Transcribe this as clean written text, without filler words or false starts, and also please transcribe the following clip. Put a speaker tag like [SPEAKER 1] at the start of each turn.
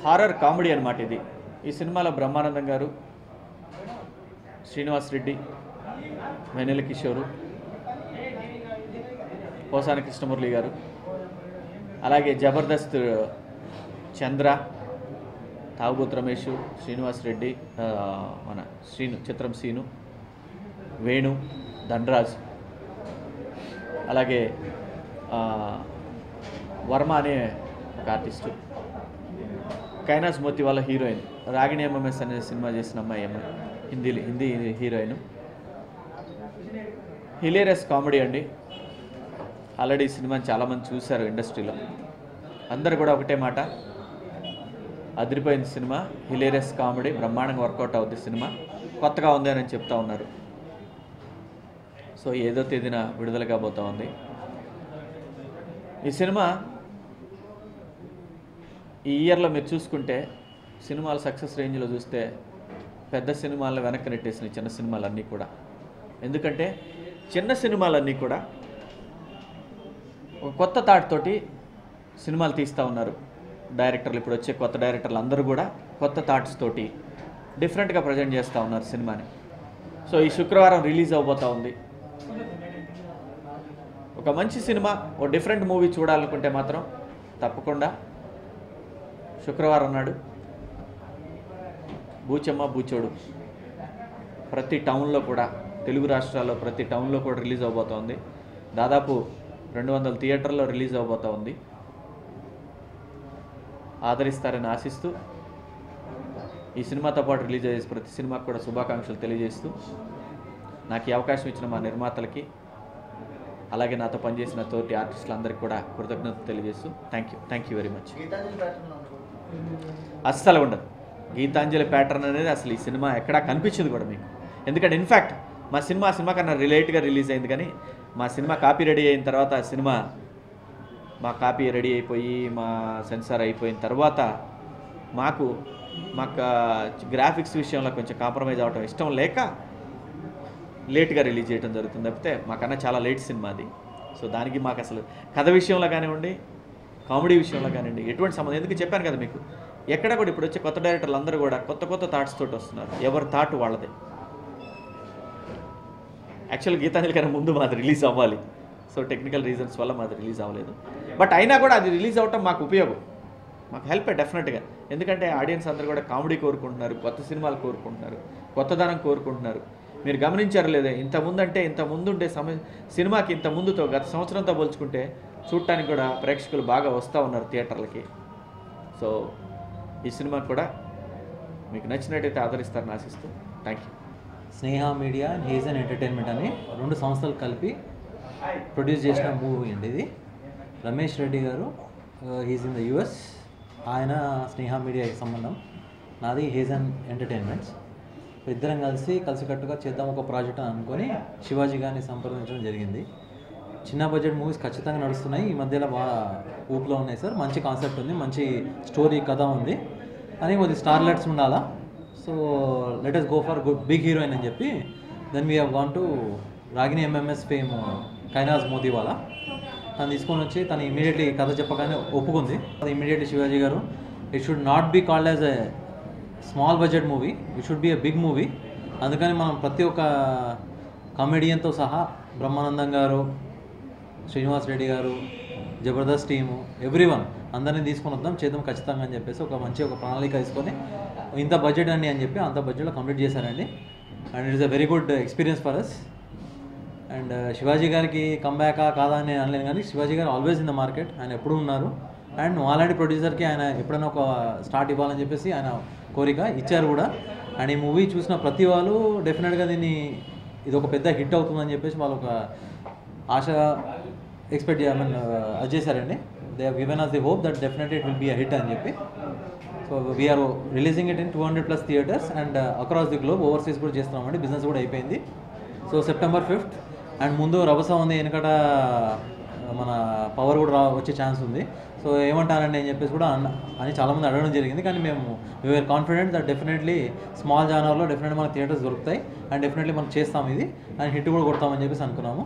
[SPEAKER 1] Horror comedy అన్నమాట ఇది. ఈ సినిమాలో బ్రహ్మానందం గారు, శ్రీనివాస్ రెడ్డి, వెన్నెల కిషోరు, పోసాని కృష్ణమురళి గారు, అలాగే జబర్దస్త్ చంద్ర, తాగుబోతు రమేష్, శ్రీనివాస్ రెడ్డి, మన శ్రీను, చిత్రం సీను, వేణు, ధనరాజ్, అలాగే వర్మ అనే ఒక ఆర్టిస్టు, కైనాజ్ మోతి వాళ్ళ హీరోయిన్, రాగిణి ఎంఎంఎస్ అనే సినిమా చేసిన అమ్మాయి హిందీ హీరోయిన్. హిలేరియస్ కామెడీ అండి. ఆల్రెడీ ఈ సినిమాని చాలామంది చూశారు ఇండస్ట్రీలో. అందరు కూడా ఒకటే మాట, అదిరిపోయింది సినిమా, హిలేరియస్ కామెడీ, బ్రహ్మాండంగా వర్కౌట్ అవుతుంది సినిమా, కొత్తగా ఉంది అని చెప్తా ఉన్నారు. సో ఏదో తేదీన విడుదల కాబోతూ ఉంది ఈ సినిమా. ఈ ఇయర్లో మీరు చూసుకుంటే సినిమాల సక్సెస్ రేంజ్లో చూస్తే పెద్ద సినిమాలను వెనక్కి నెట్టేసినాయి చిన్న సినిమాలన్నీ కూడా. ఎందుకంటే చిన్న సినిమాలన్నీ కూడా ఒక కొత్త థాట్తోటి సినిమాలు తీస్తూ ఉన్నారు డైరెక్టర్లు. ఇప్పుడు వచ్చే కొత్త డైరెక్టర్లు అందరూ కూడా కొత్త థాట్స్ తోటి డిఫరెంట్గా ప్రజెంట్ చేస్తూ ఉన్నారు సినిమాని. సో ఈ శుక్రవారం రిలీజ్ అవబోతూ ఉంది. ఒక మంచి సినిమా, ఓ డిఫరెంట్ మూవీ చూడాలనుకుంటే మాత్రం తప్పకుండా శుక్రవారం నాడు బూచమ్మ బూచోడు ప్రతి టౌన్లో కూడా, తెలుగు రాష్ట్రాల్లో ప్రతి టౌన్లో కూడా రిలీజ్ అవబోతోంది. దాదాపు 200 థియేటర్లో రిలీజ్ అవబోతూ ఉంది. ఆదరిస్తారని ఆశిస్తూ ఈ సినిమాతో పాటు రిలీజ్ అయ్యే ప్రతి సినిమాకు కూడా శుభాకాంక్షలు తెలియజేస్తూ, నాకు ఈ అవకాశం ఇచ్చిన మా నిర్మాతలకి, అలాగే నాతో పనిచేసిన తోటి ఆర్టిస్టులందరికీ కూడా కృతజ్ఞతలు తెలియజేస్తూ థ్యాంక్ యూ వెరీ మచ్. అస్సలు ఉండదు గీతాంజలి ప్యాటర్న్ అనేది, అసలు ఈ సినిమా ఎక్కడా కనిపించింది కూడా మీకు. ఎందుకంటే ఇన్ఫ్యాక్ట్ మా సినిమా కన్నా రిలేట్గా రిలీజ్ అయింది, కానీ మా సినిమా కాపీ రెడీ అయిన తర్వాత మా కాపీ రెడీ అయిపోయి మా సెన్సార్ అయిపోయిన తర్వాత మాకు గ్రాఫిక్స్ విషయంలో కొంచెం కాంప్రమైజ్ అవ్వటం ఇష్టం లేక లేట్గా రిలీజ్ చేయడం జరుగుతుంది తప్పితే మాకన్నా చాలా లేట్ సినిమా అది. సో దానికి మాకు అసలు కథ విషయంలో కానివ్వండి, కామెడీ విషయంలో కానివ్వండి ఎటువంటి సంబంధం. ఎందుకు చెప్పాను కదా మీకు, ఎక్కడ కూడా ఇప్పుడు వచ్చే కొత్త డైరెక్టర్లు అందరూ కూడా కొత్త థాట్స్ తోటి వస్తున్నారు. ఎవరి థాట్ వాళ్ళదే. యాక్చువల్ గీతాంజలి కన్నా ముందు మాది రిలీజ్ అవ్వాలి, సో టెక్నికల్ రీజన్స్ వల్ల మాది రిలీజ్ అవ్వలేదు. బట్ అయినా కూడా అది రిలీజ్ అవ్వటం మాకు ఉపయోగం, మాకు హెల్ప్ డెఫినెట్గా. ఎందుకంటే ఆడియన్స్ అందరూ కూడా కామెడీ కోరుకుంటున్నారు, కొత్త సినిమాలు కోరుకుంటున్నారు, కొత్తదనం కోరుకుంటున్నారు. మీరు గమనించారు లేదా, ఇంతకుముందు ఉండే సినిమాకి ఇంతకుముందుతో గత సంవత్సరంతో పోల్చుకుంటే చూడటానికి కూడా ప్రేక్షకులు బాగా వస్తూ ఉన్నారు థియేటర్లకి. సో ఈ సినిమా కూడా మీకు నచ్చినట్టయితే ఆదరిస్తారని ఆశిస్తూ thank you.
[SPEAKER 2] Sneha Media and Hazen Entertainment అని 2 సంస్థలు కలిపి ప్రొడ్యూస్ చేసిన మూవీ అండి ఇది. రమేష్ రెడ్డి గారు హీజ్ ఇన్ ద యుఎస్, ఆయన స్నేహ మీడియాకి సంబంధం, నాది హేజన్ ఎంటర్టైన్మెంట్స్. ఇద్దరం కలిసికట్టుగా చేద్దాం ఒక ప్రాజెక్ట్ అని అనుకొని శివాజీ గారిని సంప్రదించడం జరిగింది. చిన్న బడ్జెట్ మూవీస్ ఖచ్చితంగా నడుస్తున్నాయి, ఈ మధ్యలో బాగా ఊపులో ఉన్నాయి సార్. మంచి కాన్సెప్ట్ ఉంది, మంచి స్టోరీ కథ ఉంది, అని కొద్ది స్టార్లెట్స్ ఉండాలా. So let us go for big heroine అని చెప్పి then we have gone to Ragini MMS fame Kainaz Motiwala. తను తీసుకొని వచ్చి తను ఇమీడియట్లీ కథ చెప్పగానే ఒప్పుకుంది. అది immediately Shivaji garu, it should not be called as a small budget movie, it should be a big movie. అందుకని మనం ప్రతి ఒక్క కామెడియన్తో సహా బ్రహ్మానందం గారు, శ్రీనివాస్ రెడ్డి గారు, జబర్దస్త్ టీము, ఎవ్రీవన్ అందరినీ తీసుకొని వద్దాం, చేద్దాం ఖచ్చితంగా అని చెప్పేసి ఒక ప్రణాళిక తీసుకొని ఇంత బడ్జెట్ అండి అని చెప్పి అంత బడ్జెట్లో కంప్లీట్ చేశారండి. And it is a very good experience for us. And Shivaji గారికి కంబ్యాకా కాదా అని అనలేను, కానీ శివాజీ గారు ఆల్వేస్ ఇన్ ద మార్కెట్, ఆయన ఎప్పుడూ ఉన్నారు. అండ్ అలాంటి ప్రొడ్యూసర్కి ఆయన ఎప్పుడైనా ఒక స్టార్ట్ ఇవ్వాలని చెప్పేసి ఆయన కోరిక ఇచ్చారు కూడా. అండ్ ఈ మూవీ చూసిన ప్రతి వాళ్ళు డెఫినెట్గా ఇది ఒక పెద్ద హిట్ అవుతుందని చెప్పేసి వాళ్ళు ఒక ఆశ ఎక్స్పెక్ట్ అది చేశారండి. They have given us the hope that definitely it will be a hit అని చెప్పి. So we are releasing it in 200+ theatres and across the globe. Overseas కూడా చేస్తున్నామండి, బిజినెస్ కూడా అయిపోయింది. So September 5th. అండ్ ముందు రభస ఉంది, వెనకట మన పవర్ కూడా వచ్చే ఛాన్స్ ఉంది. సో ఏమంటారండి అని చెప్పేసి కూడా అని చాలామంది అడగడం జరిగింది. కానీ మేము we are confident that definitely small జానర్లో డెఫినెట్లీ మనకు థియేటర్స్ దొరుకుతాయి అండ్ డెఫినెట్లీ మనం చేస్తాం ఇది అండ్ హిట్ కూడా కొడతామని చెప్పేసి అనుకున్నాము.